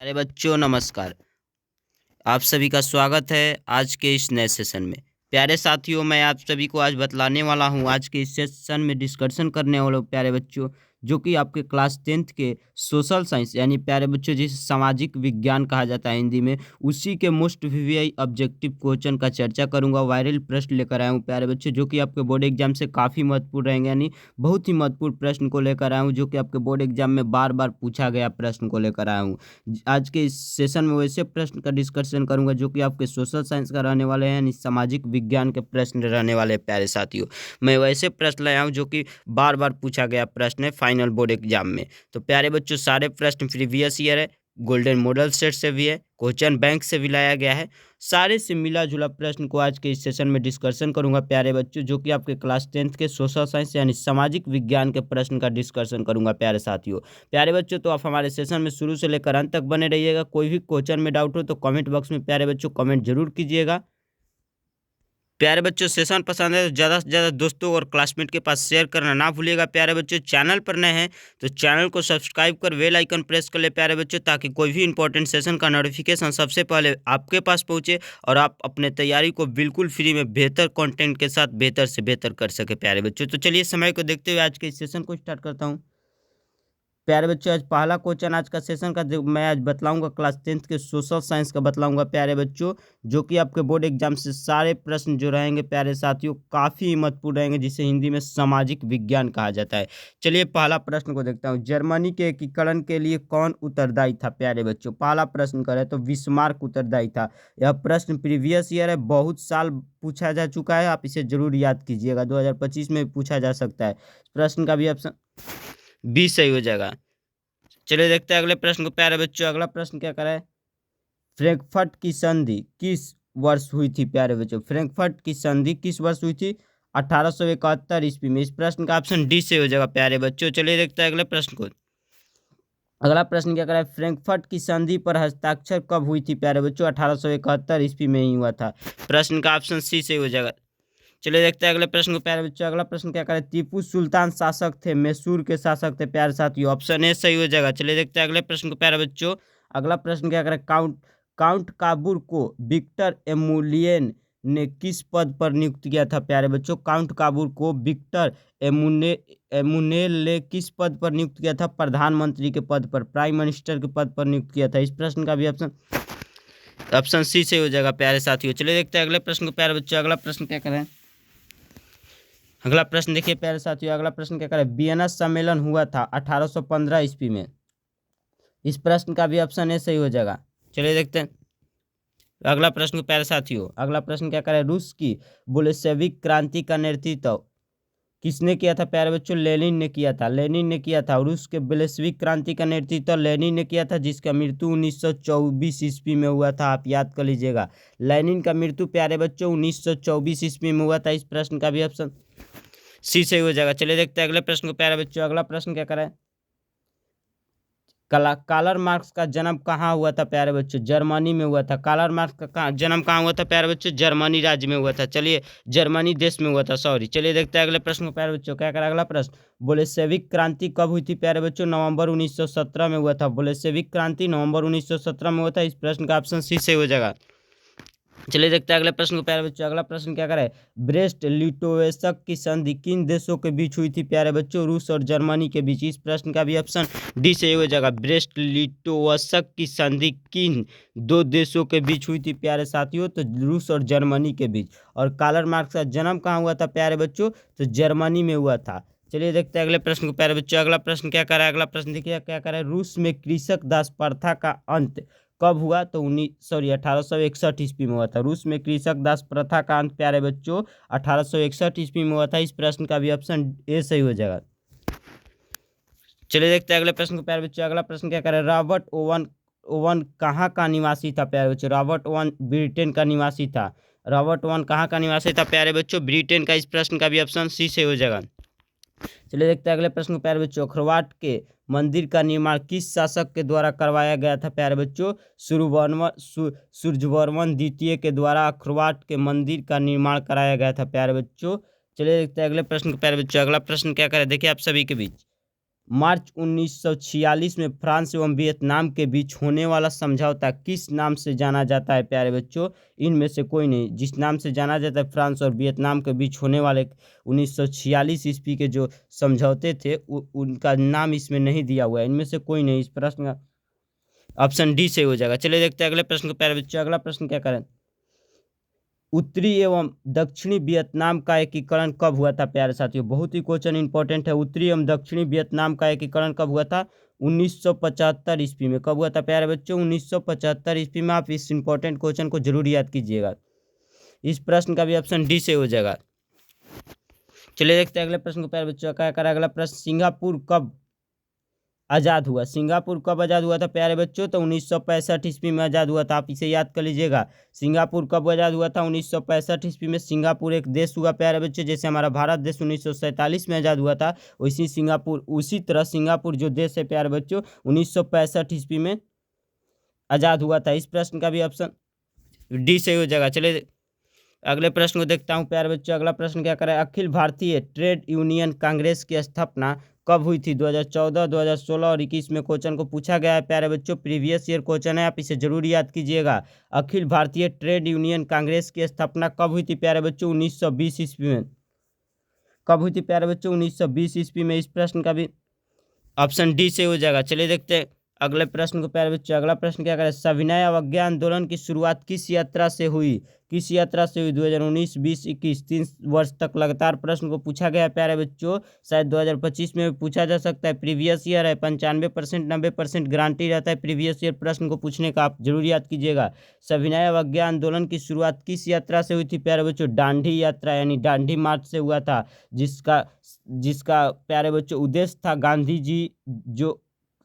अरे बच्चों नमस्कार। आप सभी का स्वागत है आज के इस नए सेशन में। प्यारे साथियों, मैं आप सभी को आज बतलाने वाला हूँ, आज के इस सेशन में डिस्कशन करने वाले प्यारे बच्चों, जो कि आपके क्लास 10th के सोशल साइंस यानी प्यारे बच्चों जिसे सामाजिक विज्ञान कहा जाता है हिंदी में, उसी के मोस्ट वीवीआई ऑब्जेक्टिव क्वेश्चन का चर्चा करूंगा। वायरल प्रश्न लेकर आया हूँ प्यारे बच्चों, जो कि आपके बोर्ड एग्जाम से काफ़ी महत्वपूर्ण रहेंगे, यानी बहुत ही महत्वपूर्ण प्रश्न को लेकर आया हूँ, जो कि आपके बोर्ड एग्जाम में बार बार पूछा गया प्रश्न को लेकर आया हूँ। आज के इस सेशन में वैसे प्रश्न का डिस्कशन करूंगा जो कि आपके सोशल साइंस का रहने वाले हैं, यानी सामाजिक विज्ञान के प्रश्न रहने वाले हैं प्यारे साथियों। मैं वैसे प्रश्न लाया हूं जो कि बार बार पूछा गया प्रश्न है फाइनल बोर्ड एग्जाम में। तो प्यारे बच्चों, सारे प्रश्न प्रीवियस ईयर है, गोल्डन मॉडल सेट से भी है, क्वेश्चन बैंक से भी लाया गया है। सारे से मिला जुला प्रश्न को आज के इस सेशन में डिस्कशन करूंगा प्यारे बच्चों, जो कि आपके क्लास 10th के सोशल साइंस यानी सामाजिक विज्ञान के प्रश्न का डिस्कशन करूंगा प्यारे साथियों। प्यारे बच्चों, तो आप हमारे सेशन में शुरू से लेकर अंत तक बने रहिएगा। कोई भी क्वेश्चन में डाउट हो तो कमेंट बॉक्स में प्यारे बच्चों कमेंट जरूर कीजिएगा। प्यारे बच्चों, सेशन पसंद है तो ज़्यादा से ज़्यादा दोस्तों और क्लासमेट के पास शेयर करना ना भूलिएगा। प्यारे बच्चों, चैनल पर नए हैं तो चैनल को सब्सक्राइब कर बेल आइकन प्रेस कर ले प्यारे बच्चों, ताकि कोई भी इंपॉर्टेंट सेशन का नोटिफिकेशन सबसे पहले आपके पास पहुंचे और आप अपने तैयारी को बिल्कुल फ्री में बेहतर कंटेंट के साथ बेहतर से बेहतर कर सके प्यारे बच्चों। तो चलिए समय को देखते हुए आज के इस सेशन को स्टार्ट करता हूँ। प्यारे बच्चों, आज पहला क्वेश्चन आज का सेशन का जो मैं आज बतलाऊंगा क्लास 10th के सोशल साइंस का बतलाऊंगा प्यारे बच्चों, जो कि आपके बोर्ड एग्जाम से सारे प्रश्न जो रहेंगे प्यारे साथियों काफ़ी महत्वपूर्ण रहेंगे, जिसे हिंदी में सामाजिक विज्ञान कहा जाता है। चलिए पहला प्रश्न को देखता हूँ। जर्मनी के एकीकरण के लिए कौन उत्तरदायी था प्यारे बच्चों? पहला प्रश्न करें तो बिस्मार्क उत्तरदायी था। यह प्रश्न प्रीवियस ईयर है, बहुत साल पूछा जा चुका है, आप इसे जरूर याद कीजिएगा, 2025 में भी पूछा जा सकता है। प्रश्न का भी ऑप्शन बी सही हो जाएगा। चलिए देखते हैं अगले प्रश्न को प्यारे बच्चों। अगला प्रश्न क्या कराए? फ्रैंकफर्ट की संधि किस वर्ष हुई थी प्यारे बच्चों? फ्रैंकफर्ट की संधि किस वर्ष हुई थी? 1871 ईस्वी में। इस प्रश्न का ऑप्शन डी से हो जाएगा प्यारे बच्चों। चलिए देखते हैं अगले प्रश्न को। अगला प्रश्न क्या कराए? फ्रैंकफर्ट की संधि पर हस्ताक्षर कब हुई थी प्यारे बच्चों? 1871 ईस्वी में ही हुआ था। प्रश्न का ऑप्शन सी से हो जाएगा। चलिए देखते हैं अगले प्रश्न को प्यारे बच्चों। अगला प्रश्न क्या करे? टीपू सुल्तान शासक थे, मैसूर के शासक थे प्यारे साथियों। ऑप्शन ए सही हो जाएगा। चलिए देखते हैं अगले प्रश्न को प्यारे बच्चों। अगला प्रश्न क्या करे? काउंट काउंट काबूर को विक्टर एमुलियन ने किस पद पर नियुक्त किया था प्यारे बच्चों? काउंट काबूर को विक्टर एमुनेल ने किस पद पर नियुक्त किया था? प्रधानमंत्री के पद पर, प्राइम मिनिस्टर के पद पर नियुक्त किया था। इस प्रश्न का भी ऑप्शन ऑप्शन सी से हो जाएगा प्यारे साथियों। चलिए देखते हैं अगले प्रश्न को प्यारे बच्चों। अगला प्रश्न क्या करें? अगला प्रश्न देखिए प्यारे साथियों। अगला प्रश्न क्या करे? वियना सम्मेलन हुआ था 1815 ईस्वी में। इस प्रश्न का भी ऑप्शन ए सही हो जाएगा। चलिए देखते हैं अगला प्रश्न प्यारे साथियों। अगला प्रश्न क्या करे? रूस की बोल्शेविक क्रांति का नेतृत्व किसने किया था प्यारे बच्चों? लेनिन ने किया था। लेनिन ने किया था। रूस के बोल्शेविक क्रांति का नेतृत्व लेनिन ने किया था, जिसका मृत्यु 1924 ईस्वी में हुआ था। आप याद कर लीजिएगा, लेनिन का मृत्यु प्यारे बच्चों 1924 ईस्वी में हुआ था। इस प्रश्न का भी ऑप्शन सी सही हो जाएगा। चलिए देखते हैं अगले प्रश्न को प्यारे बच्चों। अगला प्रश्न क्या करें? कार्ल मार्क्स का जन्म कहाँ हुआ था प्यारे बच्चों? जर्मनी में हुआ था। कार्ल मार्क्स का जन्म कहाँ हुआ था प्यारे बच्चों? जर्मनी राज्य में हुआ था। चलिए, जर्मनी देश में हुआ था, सॉरी। चलिए देखते हैं अगले प्रश्न को प्यारे बच्चों। क्या करें? अगला प्रश्न, बोल्शेविक क्रांति कब हुई थी प्यारे बच्चों? नवंबर 1917 में हुआ था। बोल्शेविक क्रांति नवंबर 1917 में हुआ था। इस प्रश्न का ऑप्शन सी से हो जाएगा। चलिए देखते हैं अगले प्रश्न को प्यारे बच्चों। अगला प्रश्न क्या करे? ब्रेस्ट लिटोवेस्क की संधि किन देशों के बीच हुई थी प्यारे बच्चों? रूस और जर्मनी के बीच। इस प्रश्न का भी ऑप्शन डी से हो जाएगा। ब्रेस्ट लिटोवेस्क की संधि किन दो देशों के बीच हुई थी प्यारे साथियों? तो रूस और जर्मनी के बीच। और कार्ल मार्क्स का जन्म कहाँ हुआ था प्यारे बच्चों? तो जर्मनी में हुआ था। चलिए देखते हैं अगले प्रश्न को प्यारे बच्चों। अगला प्रश्न क्या कर रहा है? अगला प्रश्न देखिए क्या कर रहा है? रूस में कृषक दास प्रथा का अंत कब हुआ? तो 1861 ईस्वी में हुआ था। रूस में कृषक दास प्रथा का अंत प्यारे बच्चों 1861 ईस्वी में हुआ था। इस प्रश्न का भी ऑप्शन ए सही हो जाएगा। चलिए देखते हैं अगले प्रश्न को प्यारे बच्चों। अगला प्रश्न क्या करे? रॉबर्ट ओवन ओवन कहाँ का निवासी था प्यारे बच्चों? रॉबर्ट ओवन ब्रिटेन का निवासी था। रॉबर्ट ओवन कहाँ का निवासी था प्यारे बच्चों? ब्रिटेन का। इस प्रश्न का भी ऑप्शन सी से हो जाएगा। चलिए देखते हैं अगले प्रश्न को प्यारे बच्चों। खरवाट के मंदिर का निर्माण किस शासक के द्वारा करवाया गया था प्यारे बच्चों? सूर्यवर्मन द्वितीय के द्वारा खरवाट के मंदिर का निर्माण कराया गया था प्यारे बच्चों। चलिए देखते हैं अगले प्रश्न को प्यारे बच्चों। अगला प्रश्न क्या करे? देखिए आप सभी के बीच मार्च 1946 में फ्रांस एवं वियतनाम के बीच होने वाला समझौता किस नाम से जाना जाता है प्यारे बच्चों? इनमें से कोई नहीं। जिस नाम से जाना जाता है फ्रांस और वियतनाम के बीच होने वाले 1946 ईस्वी के जो समझौते थे उनका नाम इसमें नहीं दिया हुआ है। इनमें से कोई नहीं। इस प्रश्न का ऑप्शन डी से हो जाएगा। चलिए देखते हैं अगले प्रश्न को प्यारे बच्चों। अगला प्रश्न क्या करें? उत्तरी एवं दक्षिणी वियतनाम का एकीकरण कब हुआ था प्यारे साथियों? बहुत ही क्वेश्चन इंपॉर्टेंट है। उत्तरी एवं दक्षिणी वियतनाम का एकीकरण कब हुआ था? 1975 ईस्वी में। कब हुआ था प्यारे बच्चों? 1975 ईस्वी में। आप इस इंपॉर्टेंट क्वेश्चन को जरूर याद कीजिएगा। इस प्रश्न का भी ऑप्शन डी से हो जाएगा। चलिए देखते हैं अगले प्रश्न को प्यारे बच्चों। क्या करें अगला प्रश्न? सिंगापुर कब आज़ाद हुआ? सिंगापुर कब आज़ाद हुआ था प्यारे बच्चों? तो 1965 ईस्वी में आज़ाद हुआ था। आप इसे याद कर लीजिएगा। सिंगापुर कब आज़ाद हुआ था? 1965 ईस्वी में सिंगापुर एक देश हुआ प्यारे बच्चों। जैसे हमारा भारत देश 1947 में आज़ाद हुआ था, उसी तरह सिंगापुर जो देश है प्यारे बच्चों 1965 ईस्वी में आज़ाद हुआ था। इस प्रश्न का भी ऑप्शन डी से हो जाएगा। चलिए अगले प्रश्न को देखता हूँ प्यारे बच्चों। अगला प्रश्न क्या करें? अखिल भारतीय ट्रेड यूनियन कांग्रेस की स्थापना कब हुई थी? 2014, 2016 और 21 में क्वेश्चन को पूछा गया है प्यारे बच्चों। प्रीवियस ईयर क्वेश्चन है, आप इसे जरूर याद कीजिएगा। अखिल भारतीय ट्रेड यूनियन कांग्रेस की स्थापना कब हुई थी प्यारे बच्चों? 1920 ईस्वी में। कब हुई थी प्यारे बच्चों? 1920 ईस्वी में। इस प्रश्न का भी ऑप्शन डी से हो जाएगा। चलिए देखते हैं अगले प्रश्न को प्यारे बच्चों। अगला प्रश्न क्या करें? सविनय अवज्ञा आंदोलन की शुरुआत किस यात्रा से हुई? किस यात्रा से हुई? 2019, 20, 21 3 वर्ष तक लगातार प्रश्न को पूछा गया है प्यारे बच्चों। शायद 2025 में भी पूछा जा सकता है। प्रीवियस ईयर है। 95%, 90% गारंटी रहता है प्रीवियस ईयर प्रश्न को पूछने का। आप जरूर याद कीजिएगा। सविनय अवज्ञा आंदोलन की शुरुआत किस यात्रा से हुई थी प्यारे बच्चों? दांडी यात्रा यानी दांडी मार्च से हुआ था, जिसका जिसका प्यारे बच्चों उद्देश्य था, गांधी जी जो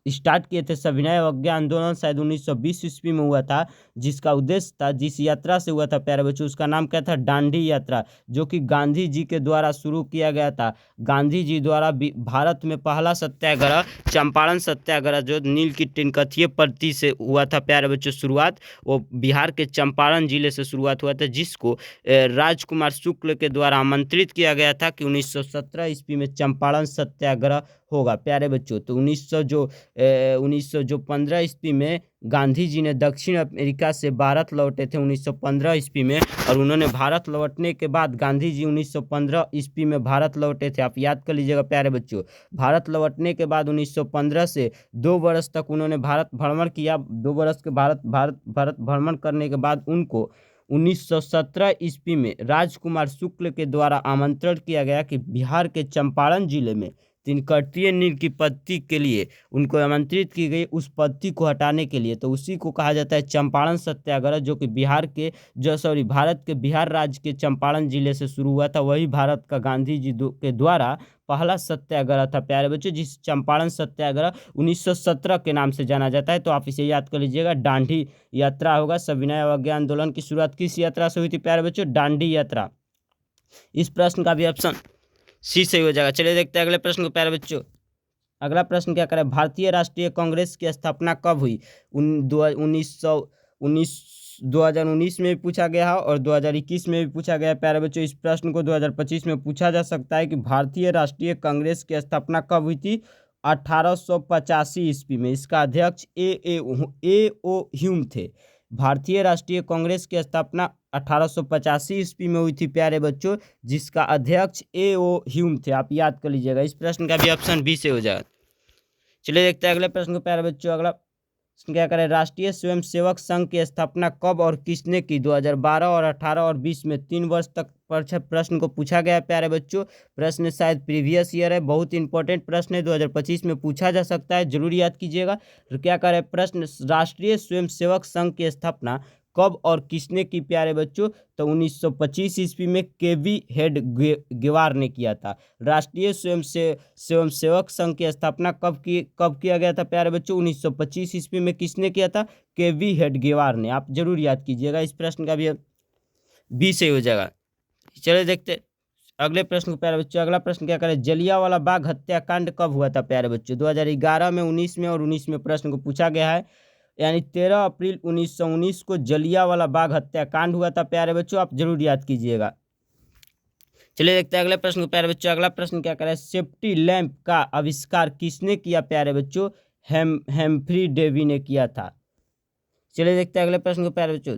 स्टार्ट किए थे सविनय अवज्ञा आंदोलन शायद 1920 ईस्वी में हुआ था, जिसका उद्देश्य था, जिस यात्रा से हुआ था प्यारे बच्चों उसका नाम क्या था? दांडी यात्रा, जो कि गांधी जी के द्वारा शुरू किया गया था। गांधी जी द्वारा भारत में पहला सत्याग्रह चंपारण सत्याग्रह जो नील की टिनकथिया पर्ती से हुआ था प्यारे बच्चों शुरुआत, वो बिहार के चंपारण जिले से शुरुआत हुआ था, जिसको राजकुमार शुक्ल के द्वारा आमंत्रित किया गया था कि 1917 ईस्वी में चंपारण सत्याग्रह होगा प्यारे बच्चों। तो 1915 ईस्वी में गांधी जी ने दक्षिण अमेरिका से भारत लौटे थे 1915 ईस्वी में, और उन्होंने भारत लौटने के बाद गांधी जी 1915 ईस्वी में भारत लौटे थे। आप याद कर लीजिएगा प्यारे बच्चों। भारत लौटने के बाद 1915 से 2 वर्ष तक उन्होंने भारत भ्रमण किया। 2 वर्ष के भारत भ्रमण करने के बाद उनको 1917 ईस्वी में राजकुमार शुक्ल के द्वारा आमंत्रण किया गया कि बिहार के चंपारण जिले में तिनकटिया नील की पत्ती के लिए उनको आमंत्रित की गई, उस पत्ती को हटाने के लिए। तो उसी को कहा जाता है चंपारण सत्याग्रह, जो कि भारत के बिहार राज्य के चंपारण जिले से शुरू हुआ था। वही भारत का गांधी जी के द्वारा पहला सत्याग्रह था प्यारे बच्चों, जिस चंपारण सत्याग्रह 1917 के नाम से जाना जाता है। तो आप इसे याद कर लीजिएगा, दांडी यात्रा होगा। सविनय अवज्ञा आंदोलन की शुरुआत किस यात्रा से हुई थी प्यारे बच्चों? दांडी यात्रा। इस प्रश्न का भी ऑप्शन सी सही हो जाएगा। चलिए देखते हैं अगले प्रश्न को प्यारे बच्चों। अगला प्रश्न क्या करें? भारतीय राष्ट्रीय कांग्रेस की स्थापना कब हुई? 2019 में भी पूछा गया है और 2021 में भी पूछा गया है प्यारे बच्चों। इस प्रश्न को 2025 में पूछा जा सकता है कि भारतीय राष्ट्रीय कांग्रेस की स्थापना कब हुई थी? 1885 ईस्वी में। इसका अध्यक्ष ए ओ ह्यूम थे। भारतीय राष्ट्रीय कांग्रेस की स्थापना 1885 ईस्वी में हुई थी प्यारे बच्चों, जिसका अध्यक्ष ए ओ ह्यूम थे। आप याद कर लीजिएगा। इस प्रश्न का भी ऑप्शन बी से हो जाएगा। चलिए देखते हैं अगले प्रश्न को प्यारे बच्चों। अगला क्या करें? राष्ट्रीय स्वयंसेवक संघ की स्थापना कब और किसने की? 2012 और 18 और 20 में 3 वर्ष तक प्रश्न को पूछा गया है प्यारे बच्चों। प्रश्न शायद प्रीवियस ईयर है, बहुत इंपॉर्टेंट प्रश्न है, 2025 में पूछा जा सकता है, जरूर याद कीजिएगा। तो क्या करें प्रश्न? राष्ट्रीय स्वयंसेवक संघ की स्थापना कब और किसने की प्यारे बच्चों? तो 1925 ईस्वी में केवी हेड गेवार ने किया था। राष्ट्रीय स्वयंसेवक संघ की स्थापना कब किया गया था प्यारे बच्चों? 1925 ईस्वी में। किसने किया था? केवी हेड गेवार ने। आप जरूर याद कीजिएगा। इस प्रश्न का भी बी से हो जाएगा। चलिए देखते अगले प्रश्न को प्यारे बच्चों। अगला प्रश्न क्या करें? जलियांवाला बाग हत्याकांड कब हुआ था प्यारे बच्चों? 2011 में, 19 में और 19 में प्रश्न को पूछा गया है। यानी 13 अप्रैल 1919 को जलियांवाला बाग हत्याकांड हुआ था प्यारे बच्चों। आप जरूर याद कीजिएगा। चलिए देखते हैं अगले प्रश्न को प्यारे बच्चों। अगला प्रश्न क्या कह रहा है, सेफ्टी लैंप का आविष्कार किसने किया प्यारे बच्चों? हेम्फ्री डेवी ने किया था। चलिए देखते हैं अगले प्रश्न को प्यारे बच्चों।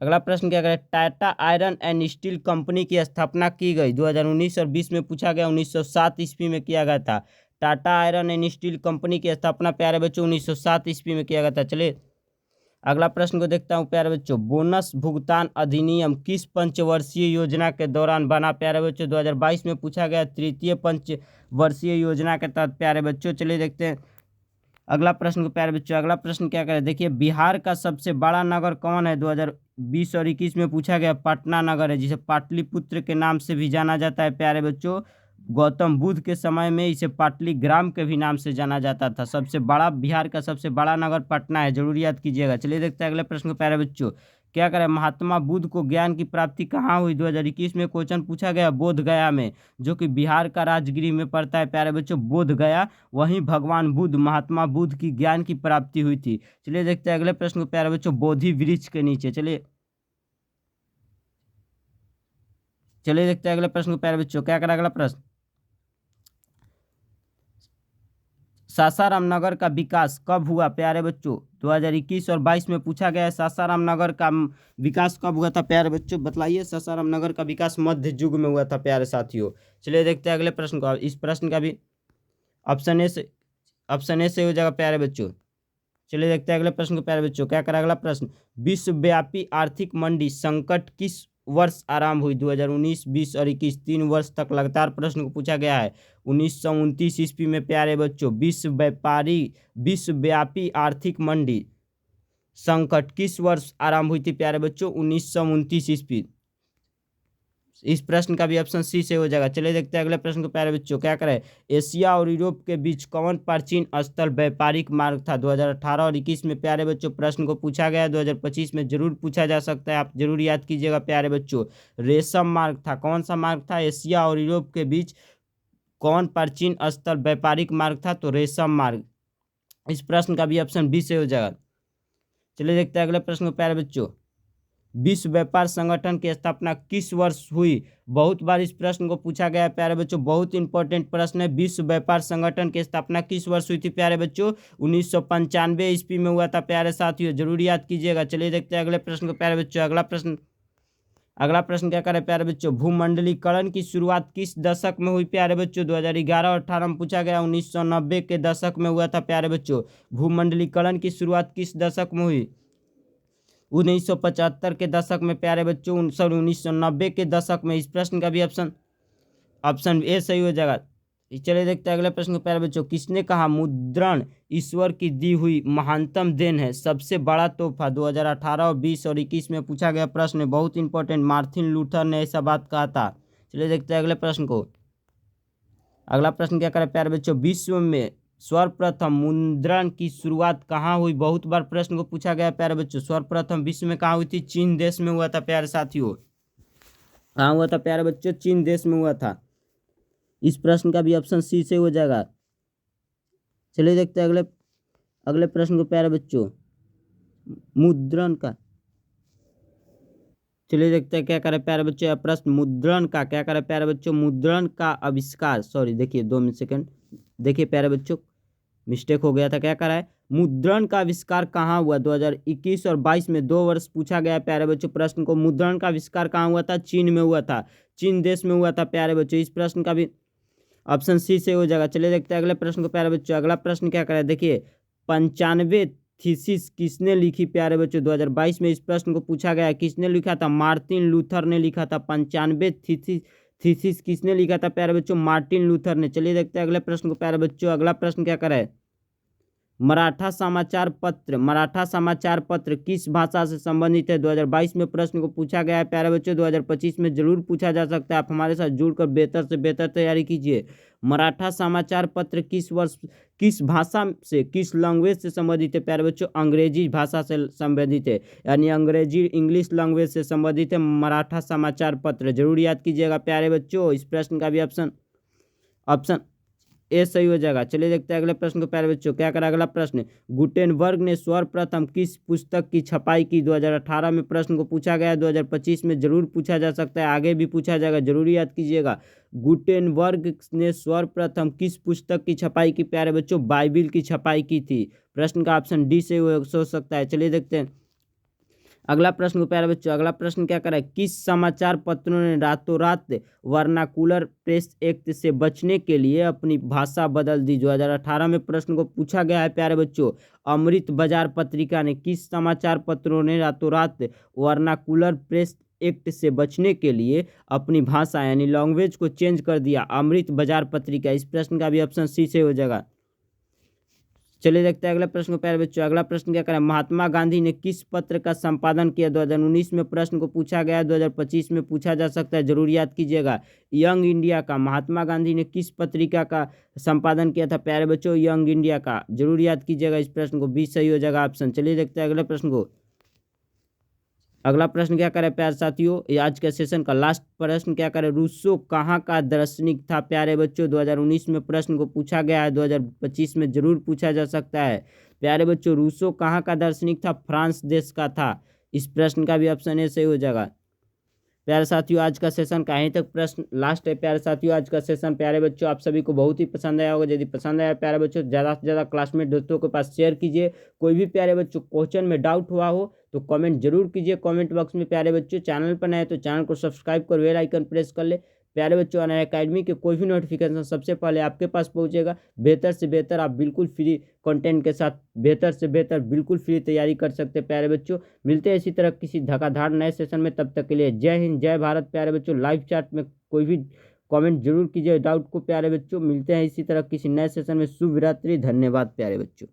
अगला प्रश्न क्या कह रहा है, Tata iron and steel company की स्थापना की गई 2019 और 20 में पूछा गया। 1907 ईस्वी में किया गया था। Tata iron and steel company की स्थापना प्यारे बच्चों 1907 ईस्वी में किया गया था। चलिए अगला प्रश्न को देखता हूं प्यारे बच्चों। बोनस भुगतान अधिनियम किस पंचवर्षीय योजना के दौरान बना प्यारे बच्चों? 2022 में पूछा गया। तृतीय पंचवर्षीय योजना के तहत प्यारे बच्चों। चलिए देखते हैं अगला प्रश्न को प्यारे बच्चों। अगला प्रश्न क्या करें, देखिए बिहार का सबसे बड़ा नगर कौन है? 2020 और 21 में पूछा गया। पटना नगर है, जिसे पाटलिपुत्र के नाम से भी जाना जाता है प्यारे बच्चों। गौतम बुद्ध के समय में इसे पाटलिग्राम के भी नाम से जाना जाता था। सबसे बड़ा बिहार का सबसे बड़ा नगर पटना है, जरूर याद कीजिएगा। चलिए देखते हैं अगले प्रश्न को प्यारे बच्चों। क्या करें, महात्मा बुद्ध को ज्ञान की प्राप्ति कहाँ हुई? 2021 में क्वेश्चन पूछा गया। बोध गया में, जो कि बिहार का राजगीर में पड़ता है प्यारे बच्चों, बोध गया, वहीं भगवान बुद्ध महात्मा बुद्ध की ज्ञान की प्राप्ति हुई थी। चलिए देखते हैं अगले प्रश्न को प्यारे बच्चों। बोधि वृक्ष के नीचे। चलिए देखते हैं अगले प्रश्न को प्यारे बच्चों। क्या करें अगला प्रश्न, सासाराम नगर का विकास कब हुआ प्यारे बच्चों? 2021 और 22 में पूछा गया है। सासाराम नगर का विकास कब हुआ था प्यारे बच्चों, बतलाइए। सासाराम नगर का विकास मध्य युग में हुआ था प्यारे साथियों। चलिए देखते हैं अगले प्रश्न को। इस प्रश्न का भी ऑप्शन ए से हो जाएगा प्यारे बच्चों। चलिए देखते हैं अगले प्रश्न को प्यारे बच्चों। क्या करें अगला प्रश्न, विश्वव्यापी आर्थिक मंदी संकट किस वर्ष आरंभ हुई? 2019, 20 और 21, 3 वर्ष तक लगातार प्रश्न को पूछा गया है। 1929 ईस्वी में प्यारे बच्चों विश्वव्यापी आर्थिक मंदी संकट किस वर्ष आरंभ हुई थी प्यारे बच्चों? 1929 ईस्वी। इस प्रश्न का भी ऑप्शन सी से हो जाएगा। चलिए देखते हैं अगले प्रश्न को प्यारे बच्चों। क्या करें, एशिया और यूरोप के बीच कौन प्राचीन स्थल व्यापारिक मार्ग था? 2018 और 21 में प्यारे बच्चों प्रश्न को पूछा गया। 2025 में जरूर पूछा जा सकता है, आप जरूर याद कीजिएगा प्यारे बच्चों। रेशम मार्ग था। कौन सा मार्ग था? एशिया और यूरोप के बीच कौन प्राचीन स्थल व्यापारिक मार्ग था? तो रेशम मार्ग। इस प्रश्न का भी ऑप्शन बी से हो जाएगा। चलिए देखते हैं अगले प्रश्न को प्यारे बच्चों। विश्व व्यापार संगठन की स्थापना किस वर्ष हुई? बहुत बार इस प्रश्न को पूछा गया है प्यारे बच्चों, बहुत इंपॉर्टेंट प्रश्न है। विश्व व्यापार संगठन की स्थापना किस वर्ष हुई थी प्यारे बच्चों? 1995 ईस्वी में हुआ था प्यारे साथियों, जरूर याद कीजिएगा। चलिए देखते हैं अगले प्रश्न को प्यारे बच्चों। अगला प्रश्न क्या करे प्यारे बच्चों, भूमंडलीकरण की शुरुआत किस दशक में हुई प्यारे बच्चों? 2011 और 18 में पूछा गया। 1990 के दशक में हुआ था प्यारे बच्चों। भूमंडलीकरण की शुरुआत किस दशक में हुई? 1975 के दशक में प्यारे बच्चों। 1990 के दशक में। इस प्रश्न का भी ऑप्शन ए सही हो जाएगा। चलिए देखते हैं अगले प्रश्न को प्यारे बच्चों। किसने कहा मुद्रण ईश्वर की दी हुई महानतम देन है, सबसे बड़ा तोहफा? 2018 और 20 और 21 में पूछा गया प्रश्न, बहुत इंपॉर्टेंट। मार्टिन लूथर ने ऐसा बात कहा था। चलिए देखते हैं अगले प्रश्न को। अगला प्रश्न क्या करें प्यारे बच्चों, विश्व में सर्वप्रथम मुद्रण की शुरुआत कहाँ हुई? बहुत बार प्रश्न को पूछा गया प्यारे बच्चों। सर्वप्रथम विश्व में कहाँ हुई थी? चीन देश में हुआ था प्यारे साथियों। कहाँ हुआ था प्यारे बच्चों? चीन देश में हुआ था। इस प्रश्न का भी ऑप्शन सी से हो जाएगा। चलिए देखते हैं अगले प्रश्न को प्यारे बच्चों। मुद्रण का, चलिए देखते हैं क्या करें प्यारे बच्चों। प्रश्न मुद्रण का क्या करें प्यारे बच्चों, मुद्रण का आविष्कार, सॉरी देखिए 2 सेकंड, देखिए प्यारे बच्चों मिस्टेक हो गया था। क्या करा है, मुद्रण का आविष्कार कहाँ हुआ? 2021 और 22 में 2 वर्ष पूछा गया प्यारे बच्चों प्रश्न को। मुद्रण का आविष्कार कहाँ हुआ था? चीन में हुआ था, चीन देश में हुआ था प्यारे बच्चों। इस प्रश्न का भी ऑप्शन सी से हो जाएगा। चलिए देखते हैं अगले प्रश्न को प्यारे बच्चों। अगला प्रश्न क्या करें, देखिए 95 थीसिस किसने लिखी प्यारे बच्चों? 2022 में इस प्रश्न को पूछा गया। किसने लिखा था? मार्टिन लूथर ने लिखा था। 95 थीसिस किसने लिखा था प्यारे बच्चों? मार्टिन लूथर ने। चलिए देखते हैं अगले प्रश्न को प्यारे बच्चों। अगला प्रश्न क्या करें, मराठा समाचार पत्र किस भाषा से संबंधित है? 2022 में प्रश्न को पूछा गया है प्यारे बच्चों। 2025 में जरूर पूछा जा सकता है, आप हमारे साथ जुड़कर बेहतर से बेहतर तैयारी कीजिए। मराठा समाचार पत्र किस भाषा से, किस लैंग्वेज से संबंधित है प्यारे बच्चों? अंग्रेजी भाषा से संबंधित है, यानी अंग्रेजी इंग्लिश लैंग्वेज से संबंधित है मराठा समाचार पत्र, जरूर याद कीजिएगा प्यारे बच्चों। इस प्रश्न का भी ऑप्शन ए सही हो जाएगा। चलिए देखते हैं अगले प्रश्न को प्यारे बच्चों। क्या करा अगला प्रश्न, गुटेनबर्ग ने सर्वप्रथम किस पुस्तक की छपाई की? 2018 में प्रश्न को पूछा गया, 2025 में जरूर पूछा जा सकता है, आगे भी पूछा जाएगा, जरूर याद कीजिएगा। गुटेनबर्ग ने सर्वप्रथम किस पुस्तक की छपाई की प्यारे बच्चों? बाइबिल की छपाई की थी। प्रश्न का ऑप्शन डी से हो सकता है। चलिए देखते हैं अगला प्रश्न को प्यारे बच्चों। अगला प्रश्न क्या कर रहा है, किस समाचार पत्रों ने रातों रात वर्नाकुलर प्रेस एक्ट से बचने के लिए अपनी भाषा बदल दी? 2018 में प्रश्न को पूछा गया है प्यारे बच्चों। अमृत बाजार पत्रिका ने किस समाचार पत्रों ने रातों रात वर्नाकुलर प्रेस एक्ट से बचने के लिए अपनी भाषा यानी लैंग्वेज को चेंज कर दिया? अमृत बाजार पत्रिका। इस प्रश्न का भी ऑप्शन सी से हो जाएगा। चलिए देखते हैं अगला प्रश्न को प्यारे बच्चों। अगला प्रश्न क्या करें, महात्मा गांधी ने किस पत्र का संपादन किया? 2019 में प्रश्न को पूछा गया, 2025 में पूछा जा सकता है, जरूर याद कीजिएगा। यंग इंडिया का महात्मा गांधी ने किस पत्रिका का संपादन किया था प्यारे बच्चों? यंग इंडिया का, जरूर याद कीजिएगा इस प्रश्न को, 20 सही हो जाएगा ऑप्शन। चलिए देखते हैं अगले प्रश्न को। अगला प्रश्न क्या करें प्यारे साथियों, आज के सेशन का लास्ट प्रश्न क्या करें, रूसो कहाँ का दार्शनिक था प्यारे बच्चों? 2019 में प्रश्न को पूछा गया है, 2025 में जरूर पूछा जा सकता है। प्यारे बच्चों रूसो कहाँ का दार्शनिक था? फ्रांस देश का था। इस प्रश्न का भी ऑप्शन ए सही हो जाएगा। प्यारे साथियों आज का सेशन कहीं तक प्रश्न लास्ट है। प्यारे साथियों आज का सेशन प्यारे बच्चों आप सभी को बहुत ही पसंद आया होगा। यदि पसंद आया प्यारे बच्चों ज़्यादा से ज़्यादा क्लासमेट दोस्तों के पास शेयर कीजिए। कोई भी प्यारे बच्चों क्वेश्चन में डाउट हुआ हो तो कमेंट जरूर कीजिए कमेंट बॉक्स में। प्यारे बच्चों चैनल पर नए तो चैनल को सब्सक्राइब कर बेल आइकन प्रेस कर ले। प्यारे बच्चों अनअकैडमी के कोई भी नोटिफिकेशन सबसे पहले आपके पास पहुंचेगा। बेहतर से बेहतर आप बिल्कुल फ्री कंटेंट के साथ बेहतर से बेहतर बिल्कुल फ्री तैयारी कर सकते हैं प्यारे बच्चों। मिलते हैं इसी तरह किसी धकाधार नए सेशन में, तब तक के लिए जय हिंद जय भारत। प्यारे बच्चों लाइव चैट में कोई भी कमेंट जरूर कीजिए डाउट को प्यारे बच्चों। मिलते हैं इसी तरह किसी नए सेशन में। शुभ रात्रि, धन्यवाद प्यारे बच्चों।